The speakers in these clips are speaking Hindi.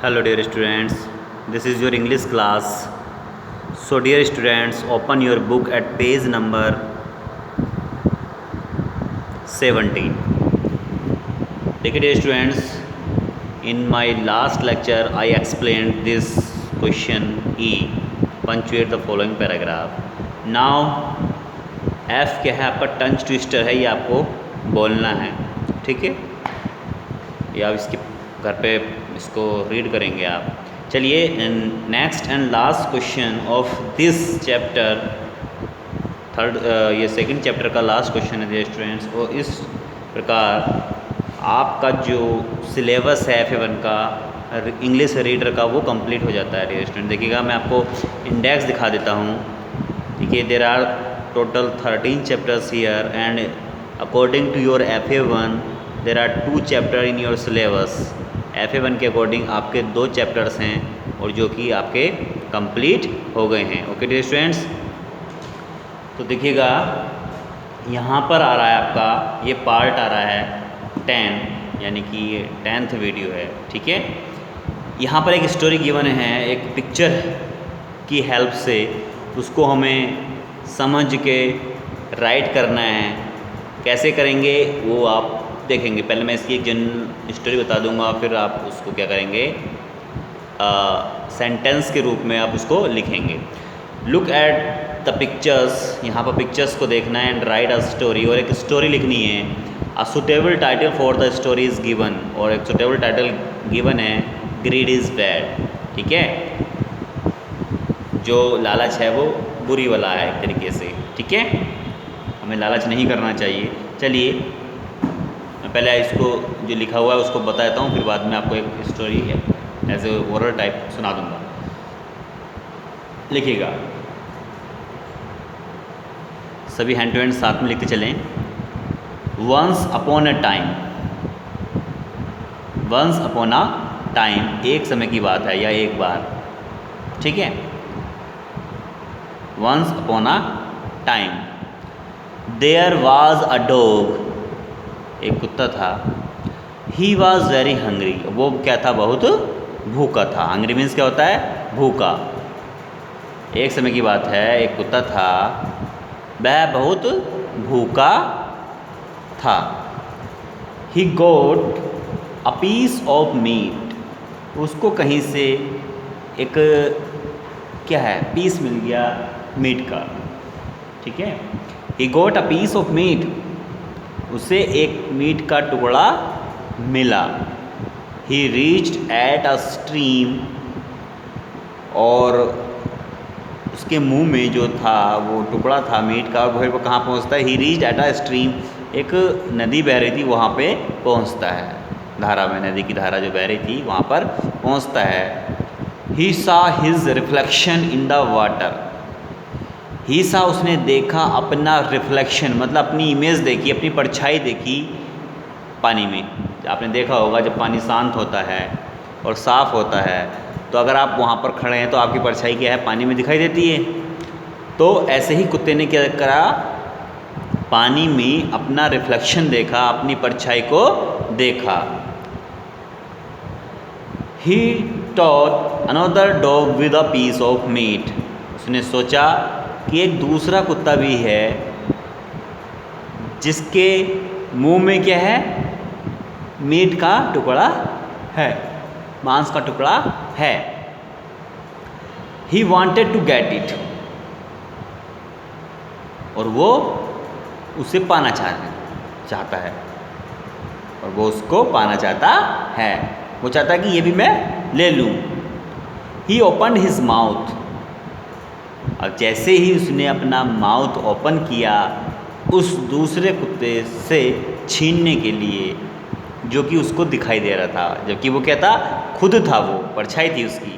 Hello dear students, this is your English class. So dear students, open your book at page number 17. देखिए dear students, in my last lecture I explained this question E. Punctuate the following paragraph. Now F क्या है, आपका टंच ट्विस्टर है, ये आपको बोलना है, ठीक है। या इसके घर पे इसको रीड करेंगे आप। चलिए next and last question of this chapter third, ये सेकंड चैप्टर का लास्ट क्वेश्चन है स्टूडेंट्स। और इस प्रकार आपका जो सिलेबस है F1 का इंग्लिश रीडर का वो कंप्लीट हो जाता है डियर स्टूडेंट। देखिएगा मैं आपको इंडेक्स दिखा देता हूँ, ठीक है। There are total 13 chapters here and according to your FA1 there are 2 chapter in your syllabus. FA1 के अकॉर्डिंग आपके 2 चैप्टर्स हैं और जो कि आपके कंप्लीट हो गए हैं। ओके डियर स्टूडेंट्स, तो देखिएगा यहाँ पर आ रहा है आपका ये पार्ट आ रहा है 10, यानी कि ये 10th वीडियो है, ठीक है। यहाँ पर एक स्टोरी गिवन है, एक पिक्चर की हेल्प से उसको हमें समझ के राइट करना है। कैसे करेंगे वो आप देखेंगे। पहले मैं इसकी एक जनरल स्टोरी बता दूंगा, फिर आप उसको क्या करेंगे, सेंटेंस के रूप में आप उसको लिखेंगे। लुक एट द पिक्चर्स, यहाँ पर पिक्चर्स को देखना है एंड राइट अ स्टोरी, और एक स्टोरी लिखनी है। A suitable title for the story is given, और एक सुटेबल टाइटल गिवन है ग्रीड इज़ बैड, ठीक है। जो लालच है वो बुरी वाला है एक तरीके से, ठीक है। हमें लालच नहीं करना चाहिए। चलिए मैं पहले इसको जो लिखा हुआ है उसको बताता हूँ, फिर बाद में आपको एक story as a oral type सुना दूँगा। लिखिएगा, सभी हैंड टू हैंड साथ में लिखते चलें। Once upon a time, once upon a time एक समय की बात है या एक बार, ठीक है। Once upon a time there was a dog, एक कुत्ता था। ही वॉज वेरी हंग्री, वो क्या था, बहुत भूखा था। हंग्री मीन्स क्या होता है, भूखा। एक समय की बात है, एक कुत्ता था, वह बहुत भूखा था। ही गोट अ पीस ऑफ मीट, उसको कहीं से एक क्या है, पीस मिल गया मीट का, ठीक है। ही गोट अ पीस ऑफ मीट, उसे एक मीट का टुकड़ा मिला। ही रीच्ड एट अ स्ट्रीम, और उसके मुंह में जो था वो टुकड़ा था मीट का, और वो कहाँ पहुँचता है, ही रीच्ड एट अ स्ट्रीम, एक नदी बह रही थी वहाँ पे पहुँचता है। धारा में, नदी की धारा जो बह रही थी वहाँ पर पहुँचता है। He saw his reflection in the water, he saw उसने देखा अपना रिफ्लेक्शन, मतलब अपनी इमेज देखी, अपनी परछाई देखी पानी में। आपने देखा होगा जब पानी शांत होता है और साफ़ होता है तो अगर आप वहाँ पर खड़े हैं तो आपकी परछाई क्या है, पानी में दिखाई देती है। तो ऐसे ही कुत्ते ने क्या करा, पानी में अपना रिफ्लेक्शन देखा, अपनी परछाई को देखा। He thought another dog with a piece of meat, उसने सोचा कि एक दूसरा कुत्ता भी है जिसके मुंह में क्या है, मीट का टुकड़ा है, मांस का टुकड़ा है। He wanted to get it, और वो उसे पाना चाहता है, और वो उसको पाना चाहता है, वो चाहता है कि ये भी मैं ले लूँ। ही ओपनड हिज माउथ, अब जैसे ही उसने अपना माउथ ओपन किया उस दूसरे कुत्ते से छीनने के लिए जो कि उसको दिखाई दे रहा था, जबकि वो क्या था, खुद था, वो परछाई थी उसकी।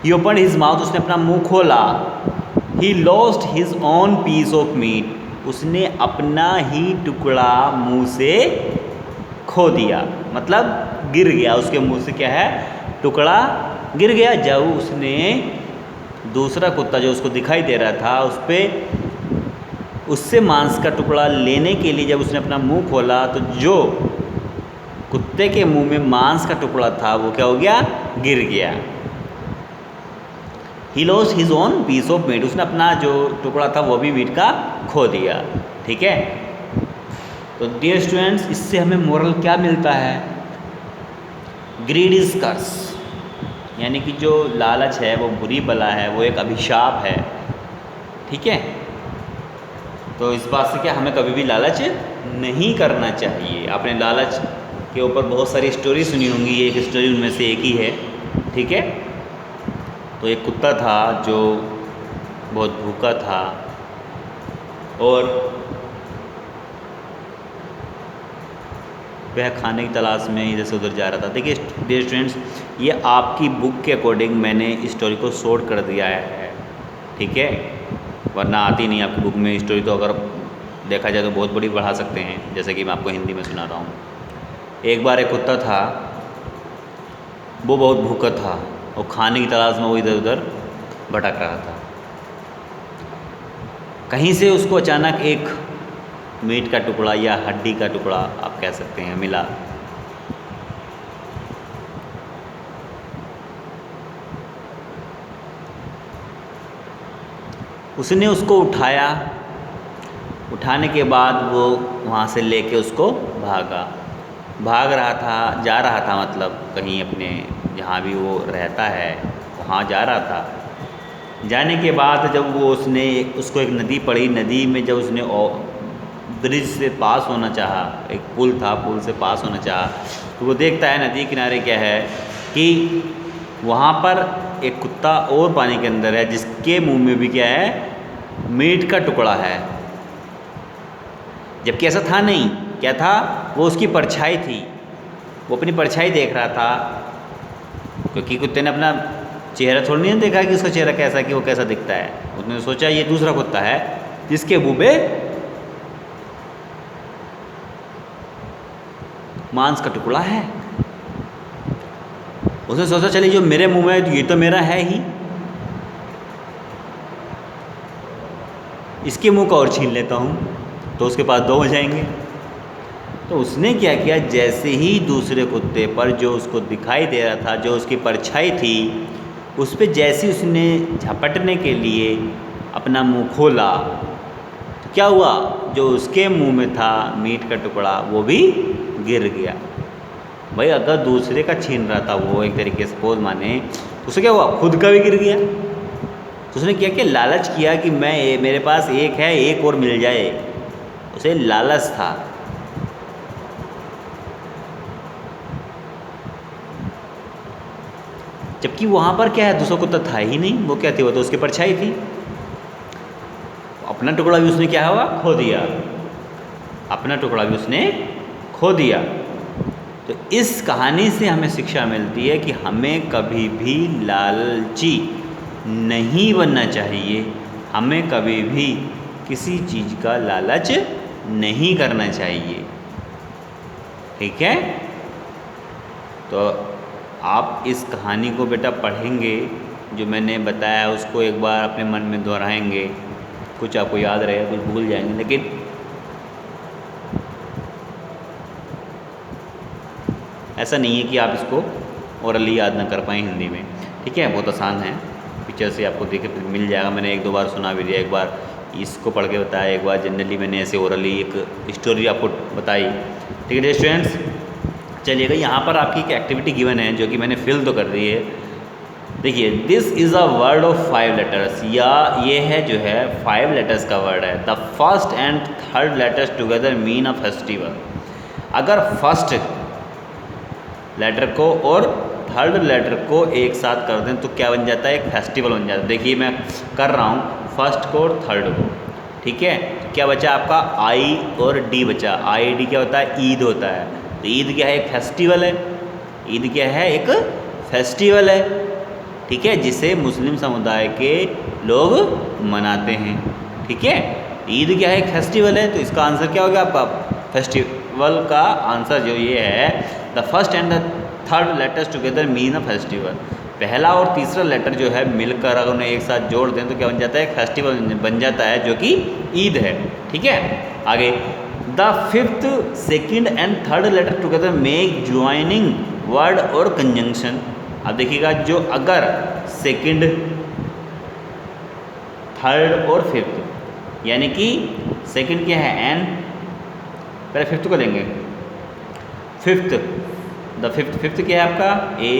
ही ओपन हिज माउथ, उसने अपना मुंह खोला। He lost his own piece of meat, उसने अपना ही टुकड़ा मुंह से खो दिया, मतलब गिर गया, उसके मुंह से क्या है, टुकड़ा गिर गया। जब उसने दूसरा कुत्ता जो उसको दिखाई दे रहा था उस पर उससे मांस का टुकड़ा लेने के लिए जब उसने अपना मुंह खोला तो जो कुत्ते के मुंह में मांस का टुकड़ा था, वो क्या हो गया, गिर गया। He lost his own piece of meat, उसने अपना जो टुकड़ा था वो भी मीट का खो दिया। ठीक है, तो डियर स्टूडेंट्स, इससे हमें मोरल क्या मिलता है? ग्रीड इज कर्स, यानी कि जो लालच है वो बुरी बला है, वो एक अभिशाप है। ठीक है, तो इस बात से क्या हमें कभी भी लालच नहीं करना चाहिए। आपने लालच के ऊपर बहुत सारी स्टोरी सुनी होंगी, ये एक स्टोरी उनमें से एक ही है। ठीक है, तो एक कुत्ता था जो बहुत भूखा था और वह खाने की तलाश में इधर से उधर जा रहा था। देखिए डियर स्टूडेंट्स, ये आपकी बुक के अकॉर्डिंग मैंने स्टोरी को शॉर्ट कर दिया है। ठीक है, वरना आती नहीं आपकी बुक में स्टोरी, तो अगर देखा जाए तो बहुत बड़ी बढ़ा सकते हैं, जैसे कि मैं आपको हिंदी में सुना रहा हूँ। एक बार एक कुत्ता था, वो बहुत भूखा था और खाने की तलाश में वो इधर उधर भटक रहा था। कहीं से उसको अचानक एक मीट का टुकड़ा या हड्डी का टुकड़ा आप कह सकते हैं मिला। उसने उसको उठाया, उठाने के बाद वो वहाँ से लेके उसको भाग रहा था, जा रहा था, मतलब कहीं अपने जहाँ भी वो रहता है वहाँ जा रहा था। जाने के बाद जब वो उसको एक नदी पड़ी, नदी में जब उसने ब्रिज से पास होना चाहा, एक पुल था, पुल से पास होना चाहा, तो वो देखता है नदी किनारे क्या है कि वहाँ पर एक कुत्ता और पानी के अंदर है, जिसके मुंह में भी क्या है, मीट का टुकड़ा है। जबकि ऐसा था नहीं, क्या था, वो उसकी परछाई थी, वो अपनी परछाई देख रहा था, क्योंकि कुत्ते ने अपना चेहरा थोड़ी नहीं देखा कि उसका चेहरा कैसा, कि वो कैसा दिखता है। उसने सोचा ये दूसरा कुत्ता है जिसके मुंह में मांस का टुकड़ा है। उसने सोचा चलिए जो मेरे मुंह में ये तो मेरा है ही, इसके मुंह का और छीन लेता हूँ, तो उसके पास दो हो जाएंगे। तो उसने क्या किया, जैसे ही दूसरे कुत्ते पर जो उसको दिखाई दे रहा था, जो उसकी परछाई थी, उस पर जैसे उसने झपटने के लिए अपना मुंह खोला, तो क्या हुआ, जो उसके मुंह में था मीट का टुकड़ा वो भी गिर गया। भाई अगर दूसरे का छीन रहा था वो, एक तरीके से सपोज माने, उससे क्या हुआ, खुद का भी गिर गया। तो उसने क्या किया, लालच किया कि मेरे पास एक है, एक और मिल जाए, उसे लालच था। जबकि वहाँ पर क्या है, दूसरा कुत्ता था ही नहीं, वो क्या थी, वो तो उसकी परछाई थी। अपना टुकड़ा भी उसने क्या हुआ, खो दिया, अपना टुकड़ा भी उसने खो दिया। तो इस कहानी से हमें शिक्षा मिलती है कि हमें कभी भी लालची नहीं बनना चाहिए, हमें कभी भी किसी चीज़ का लालच नहीं करना चाहिए। ठीक है, तो आप इस कहानी को बेटा पढ़ेंगे, जो मैंने बताया उसको एक बार अपने मन में दोहराएंगे, कुछ आपको याद रहेगा, कुछ भूल जाएंगे, लेकिन ऐसा नहीं है कि आप इसको ओरली याद ना कर पाएँ हिंदी में। ठीक है, बहुत आसान है, पिक्चर से आपको देखे मिल जाएगा। मैंने एक दो बार सुना भी दिया, एक बार इसको पढ़ के बताया, एक बार जनरली मैंने ऐसे ओरली एक स्टोरी आपको बताई। ठीक है स्टूडेंट्स, चलिएगा यहाँ पर आपकी एक एक्टिविटी गिवन है जो कि मैंने फिल तो कर दी है। देखिए, this is a word of 5 letters, या ये है जो है 5 लेटर्स का वर्ड है। The first and third letters together mean a festival. अगर फर्स्ट लेटर को और थर्ड लेटर को एक साथ कर दें तो क्या बन जाता है, एक फेस्टिवल बन जाता है। देखिए मैं कर रहा हूँ फर्स्ट को और थर्ड को। ठीक है, तो क्या बचा आपका, आई और डी बचा। आई डी क्या होता है, ईद होता है। तो ईद क्या है, एक फेस्टिवल है। ईद क्या है, एक फेस्टिवल है। ठीक है, जिसे मुस्लिम समुदाय के लोग मनाते हैं। ठीक है, ईद क्या है, एक फेस्टिवल है। तो इसका आंसर क्या हो गया आपका, फेस्टिवल का आंसर जो ये है, the first and the third letters together mean a festival. पहला और तीसरा लेटर जो है मिलकर अगर उन्हें एक साथ जोड़ दें तो क्या बन जाता है, एक फेस्टिवल बन जाता है, जो कि ईद है। ठीक है, आगे the fifth second and third letter together make joining word और कंजंक्शन। अब देखिएगा, जो अगर सेकंड, थर्ड और फिफ्थ, यानी कि सेकंड क्या है एन, पहले फिफ्थ को लेंगे, फिफ्थ, द फिफ्थ, फिफ्थ क्या है आपका ए,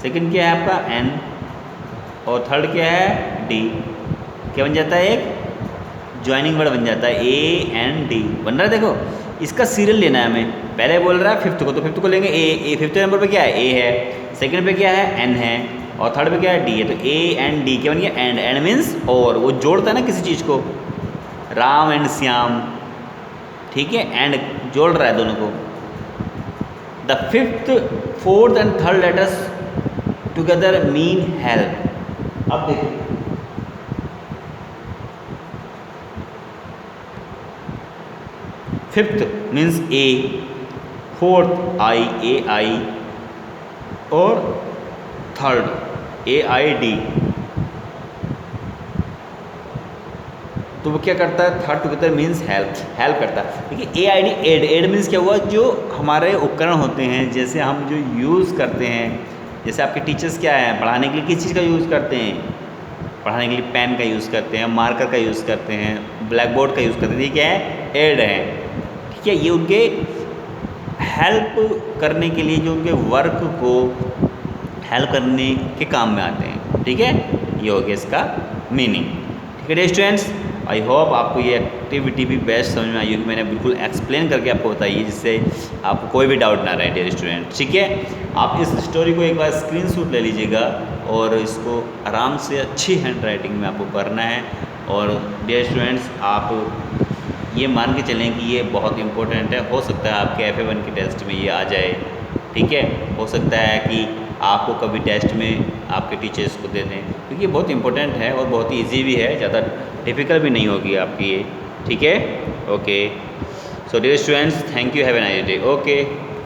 सेकंड क्या है आपका एन, और थर्ड क्या है डी। क्या बन जाता है, एक ज्वाइनिंग वर्ड बन जाता है, ए एन डी बन रहा है। देखो इसका सीरियल लेना है हमें, पहले बोल रहा है फिफ्थ को, तो फिफ्थ को लेंगे ए, फिफ्थ नंबर पे क्या है ए है, सेकंड पे क्या है एन है, और थर्ड पे क्या है डी है। तो ए एन डी क्या बन गया, एंड, एंड मीन्स और, वो जोड़ता है ना किसी चीज़ को, राम एंड श्याम, ठीक है, एंड जोड़ रहा है दोनों को। The fifth, fourth and third letters together mean help. अब देखो फिफ्थ मीन्स ए, फोर्थ आई, ए आई, और थर्ड ए आई डी। तो वो क्या करता है, third together means help, help करता है। देखिए A I D, aid, aid means क्या हुआ, जो हमारे उपकरण होते हैं, जैसे हम जो यूज़ करते हैं, जैसे आपके टीचर्स क्या है, पढ़ाने के लिए किस चीज़ का यूज़ करते हैं, पढ़ाने के लिए पेन का यूज़ करते हैं, मार्कर का यूज़ करते हैं, ब्लैक बोर्ड का यूज़ करते हैं, ये क्या है, एड है, ठीक है। ये उनके हेल्प करने के लिए, जो उनके वर्क को हेल्प करने के काम में आते हैं, ठीक है। ये हो गया इसका मीनिंग, ठीक है डियर स्टूडेंट्स। आई होप आपको ये एक्टिविटी भी बेस्ट समझ में आई होगी, मैंने बिल्कुल एक्सप्लेन करके आपको बताई है, जिससे आपको कोई भी डाउट ना रहे डियर स्टूडेंट, ठीक है। आप इस स्टोरी को एक बार स्क्रीनशॉट ले लीजिएगा और इसको आराम से अच्छी हैंड राइटिंग में आपको करना है। और डियर स्टूडेंट्स, आप ये मान के चलें कि ये बहुत इंपॉर्टेंट है, हो सकता है आपके FA1 के टेस्ट में ये आ जाए, ठीक है। हो सकता है कि आपको कभी टेस्ट में आपके टीचर्स को दे दें, क्योंकि ये बहुत इंपॉर्टेंट है और बहुत ही ईजी भी है, ज़्यादा डिफ़िकल्ट भी नहीं होगी आपकी ये, ठीक है। Okay, so dear students, thank you, have a nice day, okay.